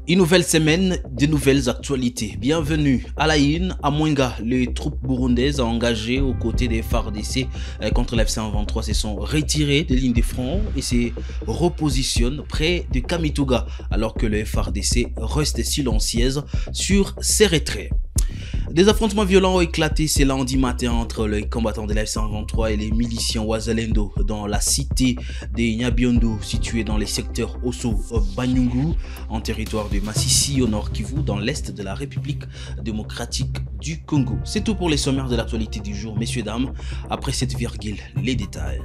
Une nouvelle semaine, de nouvelles actualités. Bienvenue à la une. À Mwenga, les troupes burundaises engagées aux côtés des FARDC contre la FC-23 se sont retirées des lignes de front et se repositionnent près de Kamituga alors que le FARDC reste silencieuse sur ses retraits. Des affrontements violents ont éclaté ce lundi matin entre les combattants de la FC-23 et les miliciens Wazalendo dans la cité de Nyabiondo située dans les secteurs Osso-Banyungu en territoire de Massissi au nord Kivu dans l'est de la République démocratique du Congo. C'est tout pour les sommaires de l'actualité du jour, messieurs, dames. Après cette virgule, les détails.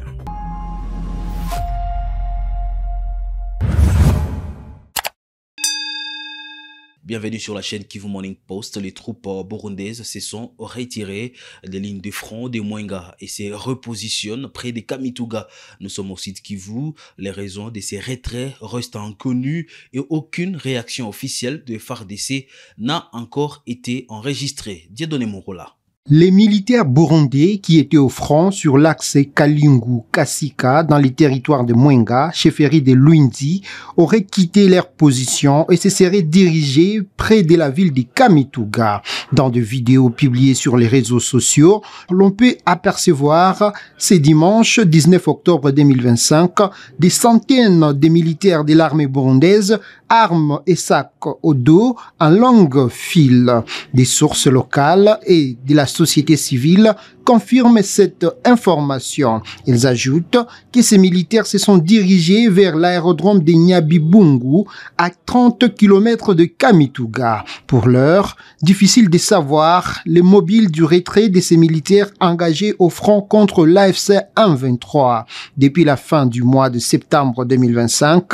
Bienvenue sur la chaîne Kivu Morning Post. Les troupes burundaises se sont retirées des lignes de front de Mwenga et se repositionnent près de Kamituga. Nous sommes au site Kivu. Les raisons de ces retraits restent inconnues et aucune réaction officielle de FARDC n'a encore été enregistrée. Dieudonné Morola. Les militaires burundais qui étaient au front sur l'axe Kalingu-Kasika dans les territoires de Mwenga, chefferie de Luindi, auraient quitté leur position et se seraient dirigés près de la ville de Kamituga. Dans des vidéos publiées sur les réseaux sociaux, l'on peut apercevoir ce dimanche 19 octobre 2025 des centaines de militaires de l'armée burundaise, armes et sacs au dos en longue file. Des sources locales et de la société civile confirment cette information. Ils ajoutent que ces militaires se sont dirigés vers l'aérodrome de Nyabibungu à 30 km de Kamituga. Pour l'heure, difficile de savoir les mobiles du retrait de ces militaires engagés au front contre l'AFC M23. Depuis la fin du mois de septembre 2025,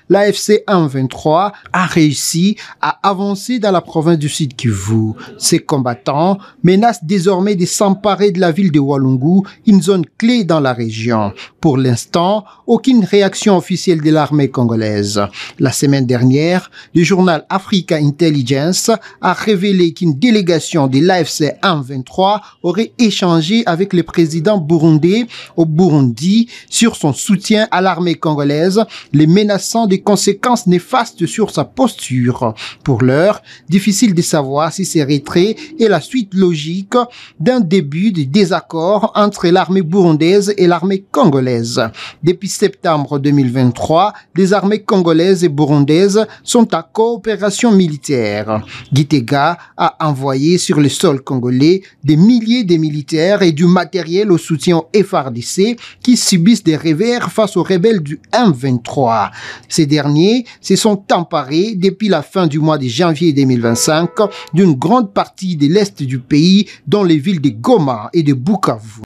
l'AFC M23 a réussi à avancer dans la province du Sud Kivu. Ces combattants menacent désormais de s'emparer de la ville de Walungu, une zone clé dans la région. Pour l'instant, aucune réaction officielle de l'armée congolaise. La semaine dernière, le journal Africa Intelligence a révélé qu'une délégation de l'AFC M23 aurait échangé avec le président burundais au Burundi sur son soutien à l'armée congolaise, les menaçant de conséquences néfastes sur sa posture. Pour l'heure, difficile de savoir si ces retraits est la suite logique d'un début de désaccord entre l'armée burundaise et l'armée congolaise. Depuis septembre 2023, les armées congolaises et burundaises sont en coopération militaire. Gitega a envoyé sur le sol congolais des milliers de militaires et du matériel au soutien au FARDC qui subissent des revers face aux rebelles du M23. Ces derniers se sont emparés depuis la fin du mois de janvier 2025 d'une grande partie de l'est du pays, dont les villes de Goma et de Bukavu.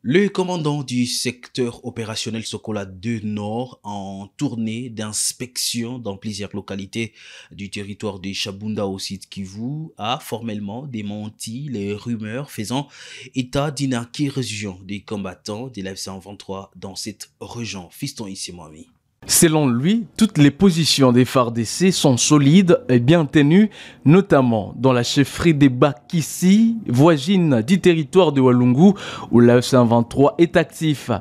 Le commandant du secteur opérationnel Sokola 2 Nord, en tournée d'inspection dans plusieurs localités du territoire de Chabunda au site Kivu, a formellement démenti les rumeurs faisant état d'une incursion des combattants de la FC-23 dans cette région. Fiston Issimami. Selon lui, toutes les positions des FARDC sont solides et bien tenues, notamment dans la chefferie des Bakissi, voisine du territoire de Walungu, où la FC-23 est actif.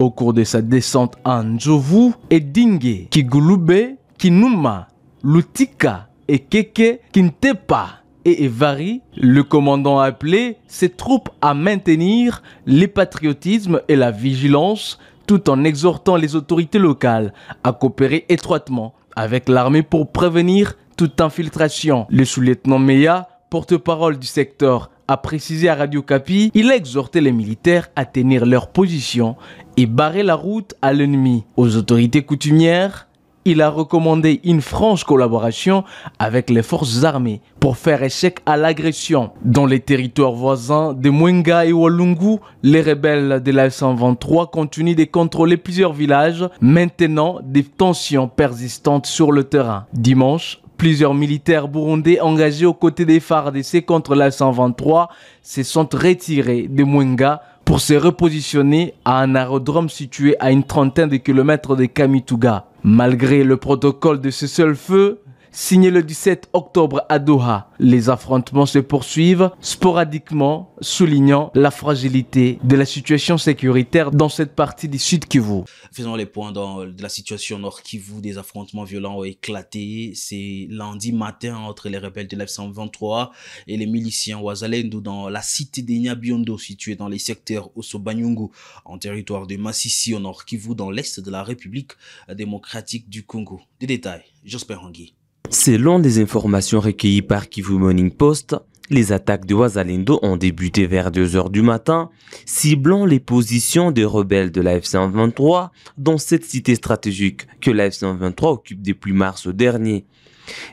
Au cours de sa descente à Njovu, Edingue, Kigulube, Kinuma, Lutika et Keke, Kintepa et Evari, le commandant a appelé ses troupes à maintenir le patriotisme et la vigilance, tout en exhortant les autorités locales à coopérer étroitement avec l'armée pour prévenir toute infiltration. Le sous-lieutenant Meya, porte-parole du secteur, a précisé à Radio Kapi, il a exhorté les militaires à tenir leur position et barrer la route à l'ennemi. Aux autorités coutumières, il a recommandé une franche collaboration avec les forces armées pour faire échec à l'agression. Dans les territoires voisins de Mwenga et Walungu, les rebelles de la FC-23 continuent de contrôler plusieurs villages, maintenant des tensions persistantes sur le terrain. Dimanche, plusieurs militaires burundais engagés aux côtés des FARDC contre la FC-23 se sont retirés de Mwenga pour se repositionner à un aérodrome situé à une trentaine de kilomètres de Kamituga. Malgré le protocole de cessez-le-feu, signé le 17 octobre à Doha. Les affrontements se poursuivent sporadiquement, soulignant la fragilité de la situation sécuritaire dans cette partie du Sud Kivu. Faisons les points dans la situation Nord Kivu. Des affrontements violents ont éclaté. C'est lundi matin entre les rebelles de l'F-123 et les miliciens Wazalendo dans la cité de Nyabiondo, située dans les secteurs Osso-Banyungu, en territoire de Masisi au Nord Kivu, dans l'est de la République démocratique du Congo. Des détails, Josper Hangui. Selon des informations recueillies par Kivu Morning Post, les attaques de Wazalendo ont débuté vers 2 h du matin, ciblant les positions des rebelles de la F-123 dans cette cité stratégique que la F-123 occupe depuis mars dernier.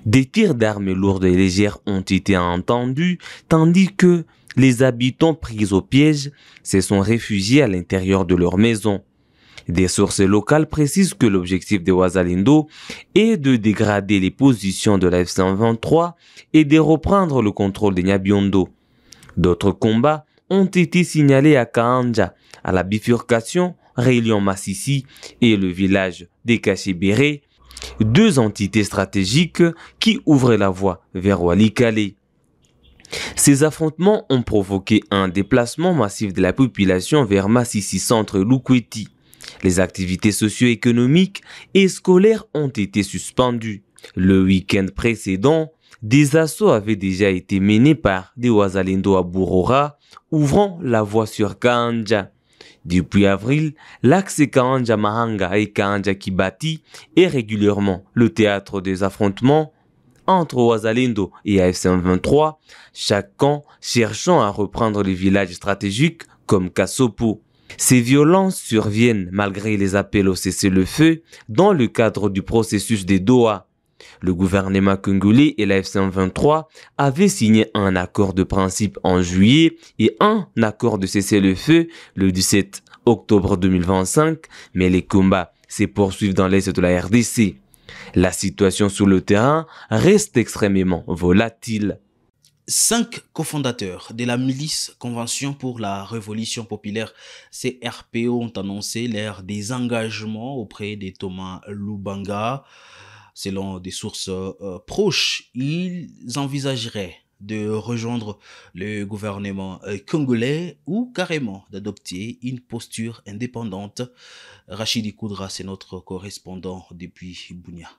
Des tirs d'armes lourdes et légères ont été entendus, tandis que les habitants pris au piège se sont réfugiés à l'intérieur de leur maison. Des sources locales précisent que l'objectif de Wazalendo est de dégrader les positions de la F-123 et de reprendre le contrôle de Nyabiondo. D'autres combats ont été signalés à Kaanja, à la bifurcation reliant Masisi et le village de Kachibéré, 2 entités stratégiques qui ouvrent la voie vers Walikale. Ces affrontements ont provoqué un déplacement massif de la population vers Masisi Centre Lukweti. Les activités socio-économiques et scolaires ont été suspendues. Le week-end précédent, des assauts avaient déjà été menés par des Wazalendo à Bourora, ouvrant la voie sur Kaanja. Depuis avril, l'axe Kaanja Mahanga et Kaanja Kibati est régulièrement le théâtre des affrontements entre Wazalendo et AF-123, chaque camp cherchant à reprendre les villages stratégiques comme Kasopo. Ces violences surviennent malgré les appels au cessez-le-feu dans le cadre du processus de Doha. Le gouvernement congolais et la F-123 avaient signé un accord de principe en juillet et un accord de cessez-le-feu le 17 octobre 2025, mais les combats se poursuivent dans l'est de la RDC. La situation sur le terrain reste extrêmement volatile. 5 cofondateurs de la milice Convention pour la Révolution Populaire CRPO ont annoncé leur désengagement auprès de Thomas Lubanga. Selon des sources proches, ils envisageraient de rejoindre le gouvernement congolais ou carrément d'adopter une posture indépendante. Rachidi Koudra, c'est notre correspondant depuis Bunia.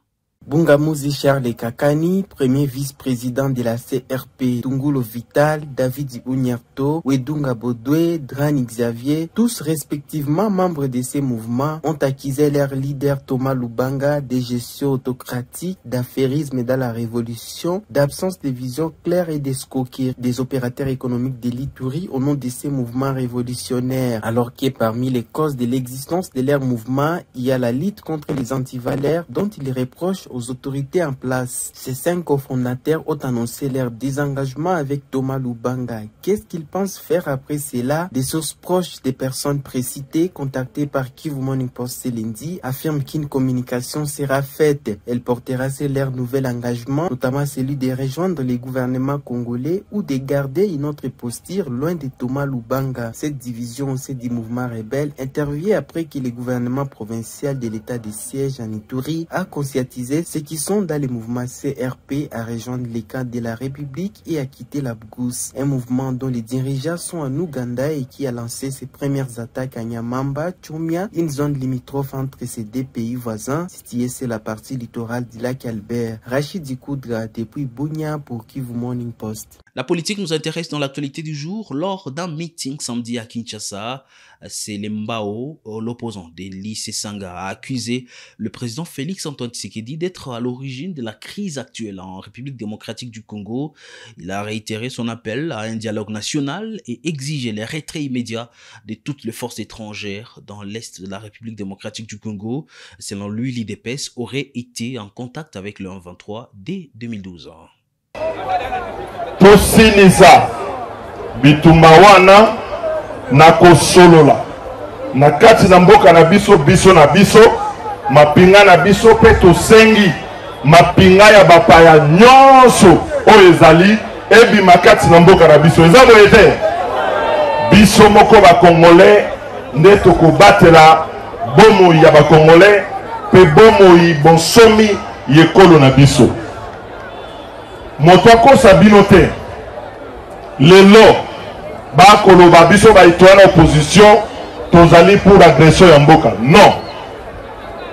Bungamuzi Charles Kakani, premier vice-président de la CRP, Tungulo Vital, David Unyarto, Wedunga Bodwe, Drani Xavier, tous respectivement membres de ces mouvements, ont accusé leur leader Thomas Lubanga de gestion autocratique, d'affairisme dans la révolution, d'absence de vision claire et d'escroquerie des opérateurs économiques de l'Ituri au nom de ces mouvements révolutionnaires. Alors que parmi les causes de l'existence de leur mouvement, il y a la lutte contre les antivaleurs dont ils reprochent aux autorités en place. Ces 5 cofondateurs ont annoncé leur désengagement avec Thomas Lubanga. Qu'est-ce qu'ils pensent faire après cela? Des sources proches des personnes précitées contactées par Kivu Morning Post lundi affirment qu'une communication sera faite. Elle portera sur leur nouvel engagement, notamment celui de rejoindre les gouvernements congolais ou de garder une autre posture loin de Thomas Lubanga. Cette division au sein du mouvement rebelle intervient après que le gouvernement provincial de l'état de siège en Ituri a conscientisé ceux qui sont dans le mouvement CRP à rejoindre les camps de la République et à quitter la Bgous. Un mouvement dont les dirigeants sont en Ouganda et qui a lancé ses premières attaques à Nyamamba, Chumia, une zone limitrophe entre ces 2 pays voisins, située sur la partie littorale du lac Albert. Rachidi Koudra depuis Bunia pour Kivu Morning Post. La politique nous intéresse dans l'actualité du jour. Lors d'un meeting samedi à Kinshasa, c'est Lembao, l'opposant d'Eli Sesanga, a accusé le président Félix Antoine Tshisekedi d'être à l'origine de la crise actuelle en République démocratique du Congo. Il a réitéré son appel à un dialogue national et exigé le retrait immédiat de toutes les forces étrangères dans l'est de la République démocratique du Congo. Selon lui, l'IDPS aurait été en contact avec le 1-23 dès 2012. Tosiniza bitumbawana na kosolola na kati na mboka na biso na biso mapinga na biso pe tosengi mapinga ya bapaya nyonso oyo ezali ebima kati na mboka na biso eza boye te biso moko bakongolais nde tokobatela bomoi ya bakongolais pe bomoi bonsomi yekolo na biso moto akosa bino te lelo bakoloba biso baitoya na opposition tozali pour agression ya mboka. Non,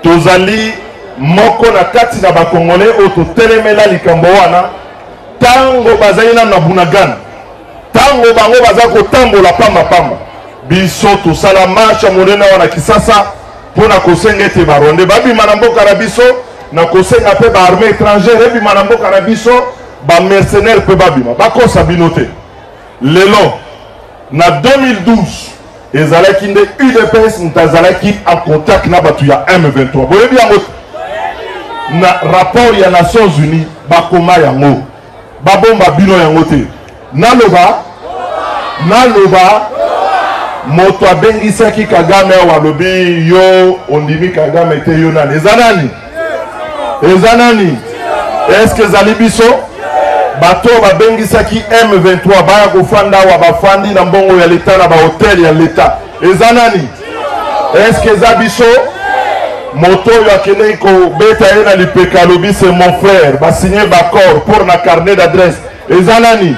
tozali moko na kati na bakongole oyo totelemela likambo wana tango bazali nanu na bunagana, tango bango baza kotambola pamba biso tosala marche monene wana Kisasa mpona kosenga ete baronde babima na mboka na biso, na kosenga mpe baarmée étrangère ebima na mboka na biso, bamercenaire mpe babima bakosa bino te. Lelo na 2012 ezalaki nde UDPS moto azalaki en contact na bato ya M23 boyebi yango na rapport ya Nations Unies bakoma yango babomba bino yango te. Naloba moto abengisaki Kagame awa alobi yo ondimi Kagame te yo nani eza nani est-ce que ezali biso bato babengisaki M23 baya kofanda awa bafandi na mbongo ya leta na bahotel ya leta eza nani? Est-ce que eza biso? Moto oyo akendeki kobeta ye na lipeka alobi c'est mon frère basigné baccord pour na carnet d'adresse eza nani?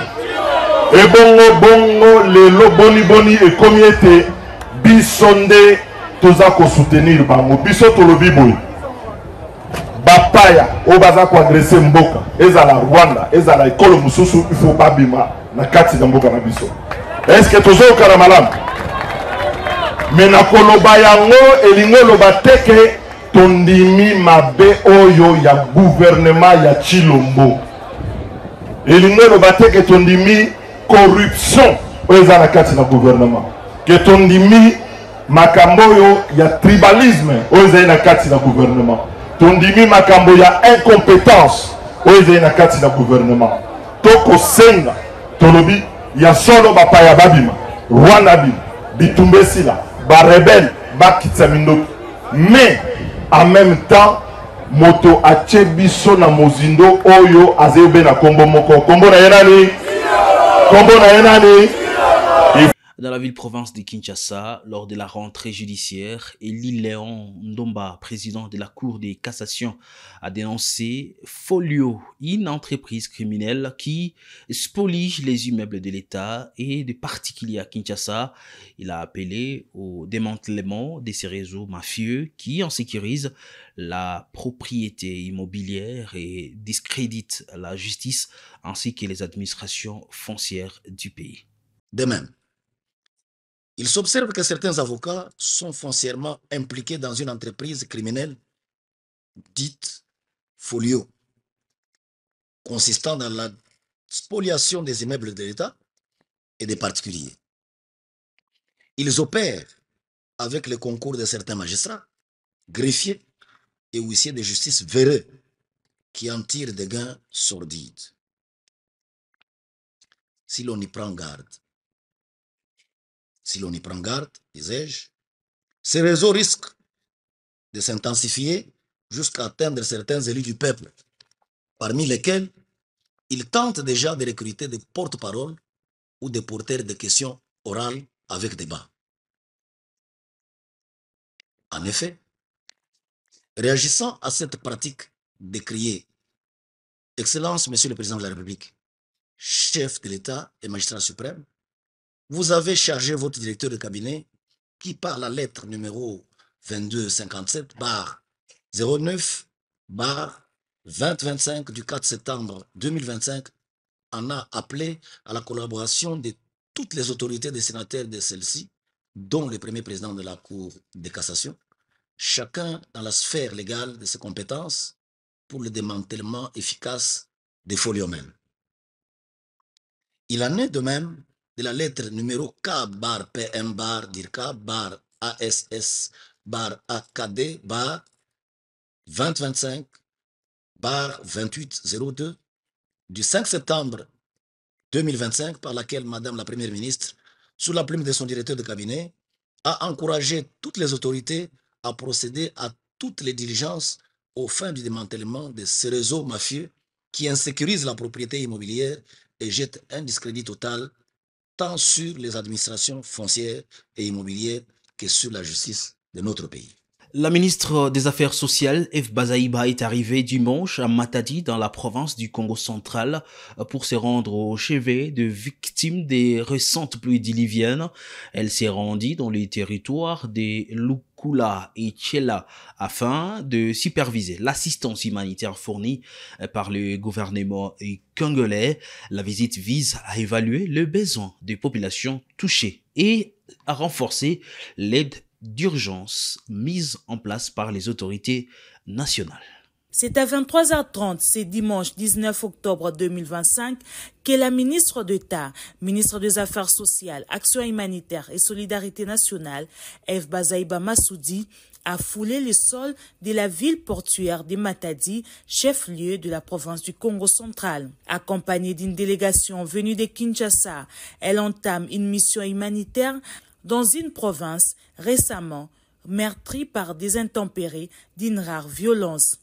Bongo lelo boni ekomi ete biso nde toza kosoutenir bango, biso tolobi boye bapaya oyo baza koagrese mboka ezala Rwanda ezala ekolo mosusu ifo babima na kati na mboka na biso. Est-ce que tozokana malamu? Me na koloba yango elingi oloba teke tondimi mabe oyo ya gouvernement ya Chilombo, elingi oloba teke tondimi corruption oyo eza na kati na gouvernement, ke tondimi makambo oyo ya tribalisme oyo ezali na kati na gouvernement, tondimi makambo ya incompétence oyo ezali na kati na gouvernement. Tokosenga tolobi ya solo bapaya babima Rwanda bima bitumba esila barebele bakitisa mindoki, mais en même temps moto atie biso na mozindo oyo azali obe na kombo moko, kombo na ye nani? Kombo na ye nani? Dans la ville-province de Kinshasa, lors de la rentrée judiciaire, Élie Léon Ndomba, président de la Cour de cassation, a dénoncé Folio, une entreprise criminelle qui spolie les immeubles de l'État et des particuliers à Kinshasa. Il a appelé au démantèlement de ces réseaux mafieux qui en sécurisent la propriété immobilière et discréditent la justice ainsi que les administrations foncières du pays. De même, il s'observe que certains avocats sont foncièrement impliqués dans une entreprise criminelle dite Folio, consistant dans la spoliation des immeubles de l'État et des particuliers. Ils opèrent avec le concours de certains magistrats, greffiers et huissiers de justice véreux qui en tirent des gains sordides. Si l'on y prend garde, disais-je, ces réseaux risquent de s'intensifier jusqu'à atteindre certains élus du peuple, parmi lesquels ils tentent déjà de recruter des porte-paroles ou des porteurs de questions orales avec débat. En effet, réagissant à cette pratique décriée, Excellence, Monsieur le Président de la République, chef de l'État et magistrat suprême, vous avez chargé votre directeur de cabinet qui, par la lettre numéro 2257-09-2025 du 4 septembre 2025, en a appelé à la collaboration de toutes les autorités destinataires de celle-ci, dont le premier président de la Cour de cassation, chacun dans la sphère légale de ses compétences pour le démantèlement efficace des foliomènes. Il en est de même de la lettre numéro K-PM-DIRCA-ASS-AKD-2025-2802 du 5 septembre 2025 par laquelle Madame la Première ministre, sous la plume de son directeur de cabinet, a encouragé toutes les autorités à procéder à toutes les diligences aux fins du démantèlement de ces réseaux mafieux qui insécurisent la propriété immobilière et jettent un discrédit total tant sur les administrations foncières et immobilières que sur la justice de notre pays. La ministre des Affaires sociales, Eve Bazaïba, est arrivée dimanche à Matadi, dans la province du Congo central, pour se rendre au chevet de victimes des récentes pluies diluviennes. Elle s'est rendue dans les territoires des Lukula et Tchela afin de superviser l'assistance humanitaire fournie par le gouvernement congolais. La visite vise à évaluer le besoin des populations touchées et à renforcer l'aide d'urgence mise en place par les autorités nationales. C'est à 23h30, c'est dimanche 19 octobre 2025, que la ministre d'État, ministre des Affaires sociales, Action humanitaire et Solidarité nationale, Eve Bazaïba Massoudi, a foulé le sol de la ville portuaire de Matadi, chef-lieu de la province du Congo central. Accompagnée d'une délégation venue de Kinshasa, elle entame une mission humanitaire dans une province récemment meurtrie par des intempéries d'une rare violence.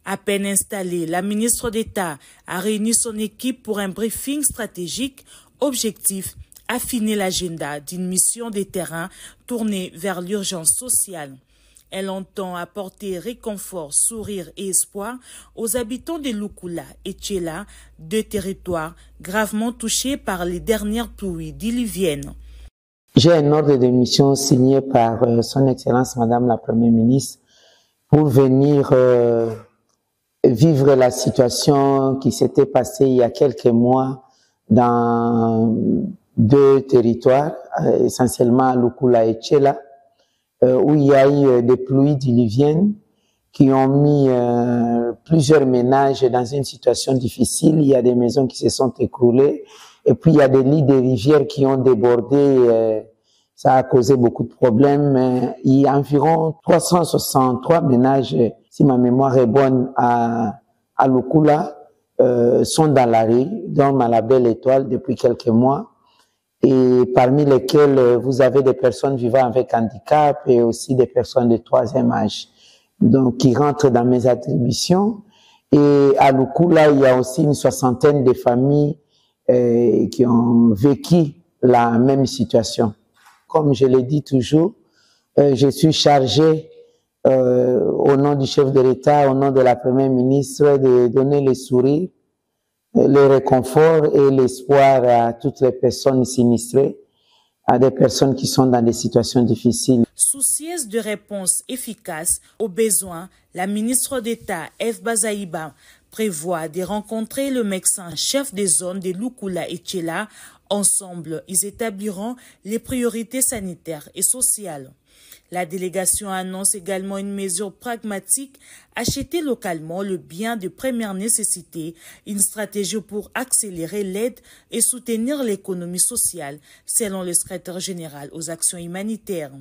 À peine installée, la ministre d'État a réuni son équipe pour un briefing stratégique. Objectif, affiner l'agenda d'une mission de terrain tournée vers l'urgence sociale. Elle entend apporter réconfort, sourire et espoir aux habitants de Lukula et Tchela, deux territoires gravement touchés par les dernières pluies diluviennes. J'ai un ordre de mission signé par Son Excellence Madame la Première ministre pour venir vivre la situation qui s'était passée il y a quelques mois dans deux territoires, essentiellement à Lukula et Tchela, où il y a eu des pluies diluviennes qui ont mis plusieurs ménages dans une situation difficile. Il y a des maisons qui se sont écroulées. Et puis, il y a des lits de rivières qui ont débordé. Ça a causé beaucoup de problèmes. Il y a environ 363 ménages, si ma mémoire est bonne, à Lukula, sont dans la rue, dont à la Belle Étoile depuis quelques mois. Et parmi lesquels vous avez des personnes vivant avec handicap et aussi des personnes de troisième âge. Donc, qui rentrent dans mes attributions. Et à Lukula, il y a aussi une soixantaine de familles qui ont vécu la même situation. Comme je l'ai dit toujours, je suis chargé au nom du chef de l'État, au nom de la Première ministre, de donner le sourire, le réconfort et l'espoir à toutes les personnes sinistrées, à des personnes qui sont dans des situations difficiles. Soucieuse de réponses efficaces aux besoins, la ministre d'État, Eve Bazaïba, prévoit de rencontrer le médecin chef des zones de Lukula et Tchela. Ensemble, ils établiront les priorités sanitaires et sociales. La délégation annonce également une mesure pragmatique, acheter localement le bien de première nécessité, une stratégie pour accélérer l'aide et soutenir l'économie sociale, selon le secrétaire général aux actions humanitaires.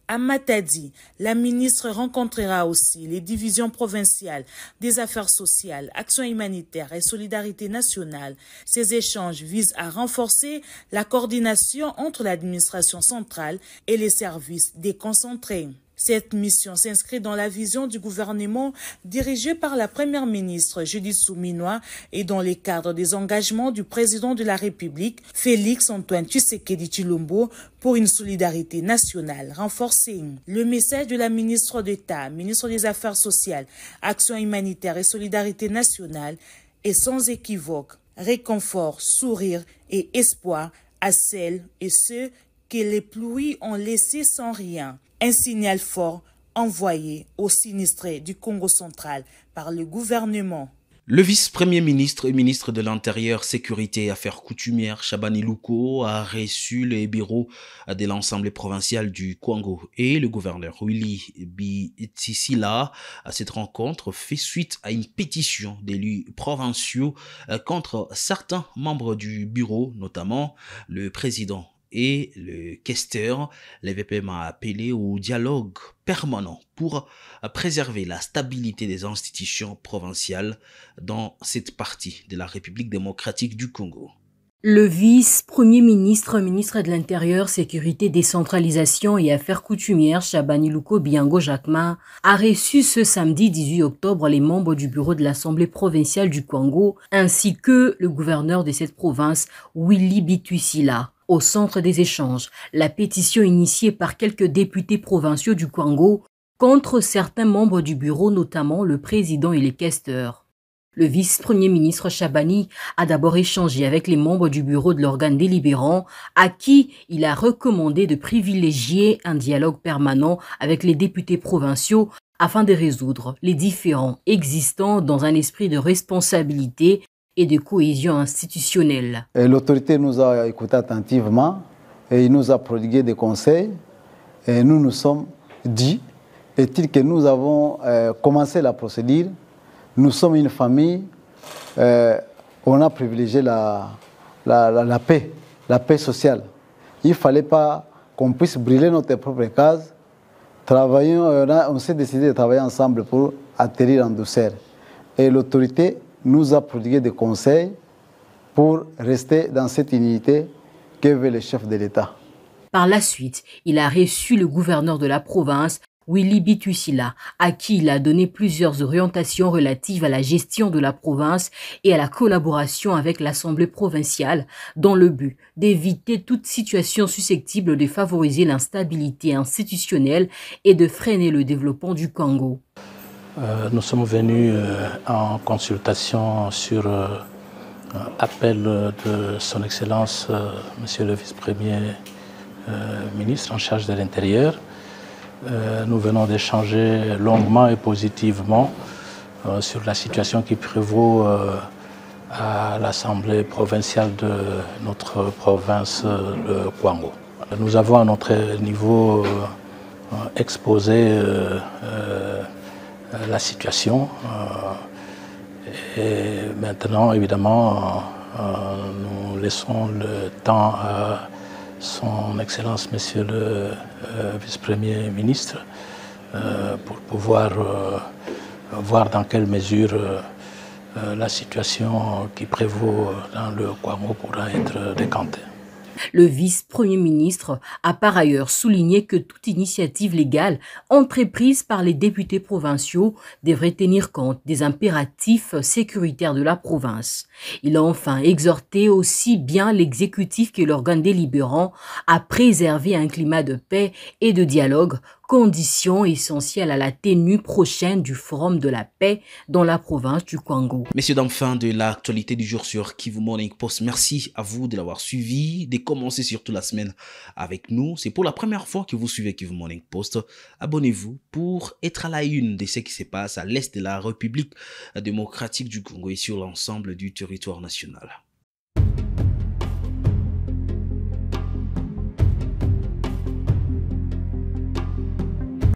À Matadi, la ministre rencontrera aussi les divisions provinciales des affaires sociales, actions humanitaires et solidarité nationale. Ces échanges visent à renforcer la coordination entre l'administration centrale et les services déconcentrés. Cette mission s'inscrit dans la vision du gouvernement dirigé par la première ministre Judith Suminwa et dans les cadres des engagements du président de la République, Félix Antoine Tshisekedi Tshilombo, pour une solidarité nationale renforcée. Le message de la ministre d'État, ministre des Affaires sociales, Action humanitaire et solidarité nationale est sans équivoque. Réconfort, sourire et espoir à celles et ceux que les pluies ont laissés sans rien. Un signal fort envoyé aux sinistrés du Congo central par le gouvernement. Le vice-premier ministre et ministre de l'Intérieur, Sécurité et Affaires coutumières, Chabani Louko, a reçu les bureaux de l'Assemblée provinciale du Congo et le gouverneur Willy Bitisila. Cette rencontre fait suite à une pétition d'élus provinciaux contre certains membres du bureau, notamment le président et le questeur. Le VPM a appelé au dialogue permanent pour préserver la stabilité des institutions provinciales dans cette partie de la République démocratique du Congo. Le vice-premier ministre, ministre de l'Intérieur, Sécurité, Décentralisation et Affaires coutumières, Chabani Louko Biango Jacquemin, a reçu ce samedi 18 octobre les membres du bureau de l'Assemblée provinciale du Congo, ainsi que le gouverneur de cette province, Willy Bitisila. Au centre des échanges, la pétition initiée par quelques députés provinciaux du Congo contre certains membres du bureau, notamment le président et les questeurs. Le vice-premier ministre Chabani a d'abord échangé avec les membres du bureau de l'organe délibérant, à qui il a recommandé de privilégier un dialogue permanent avec les députés provinciaux afin de résoudre les différends existants dans un esprit de responsabilité et de cohésion institutionnelle. L'autorité nous a écoutés attentivement et il nous a prodigué des conseils. Et nous nous sommes dit, est-il que nous avons commencé la procédure, nous sommes une famille, on a privilégié la paix sociale. Il ne fallait pas qu'on puisse brûler notre propre case. On s'est décidé de travailler ensemble pour atterrir en douceur. Et l'autorité nous a prodigué des conseils pour rester dans cette unité que veut le chef de l'État. Par la suite, il a reçu le gouverneur de la province, Willy Bitusila, à qui il a donné plusieurs orientations relatives à la gestion de la province et à la collaboration avec l'Assemblée provinciale, dans le but d'éviter toute situation susceptible de favoriser l'instabilité institutionnelle et de freiner le développement du Congo. Nous sommes venus en consultation sur appel de son Excellence, Monsieur le vice-premier ministre en charge de l'Intérieur. Nous venons d'échanger longuement et positivement sur la situation qui prévaut à l'Assemblée provinciale de notre province, le Kwango. Nous avons à notre niveau exposé la situation et maintenant, évidemment, nous laissons le temps à son Excellence, Monsieur le vice-premier ministre, pour pouvoir voir dans quelle mesure la situation qui prévaut dans le Kwango pourra être décantée. Le vice-premier ministre a par ailleurs souligné que toute initiative légale entreprise par les députés provinciaux devrait tenir compte des impératifs sécuritaires de la province. Il a enfin exhorté aussi bien l'exécutif que l'organe délibérant à préserver un climat de paix et de dialogue, condition essentielle à la tenue prochaine du Forum de la paix dans la province du Kwango. Messieurs, dames, fin de l'actualité du jour sur Kivu Morning Post. Merci à vous de l'avoir suivi, de commencer surtout la semaine avec nous. C'est pour la première fois que vous suivez Kivu Morning Post. Abonnez-vous pour être à la une de ce qui se passe à l'est de la République démocratique du Congo et sur l'ensemble du territoire national.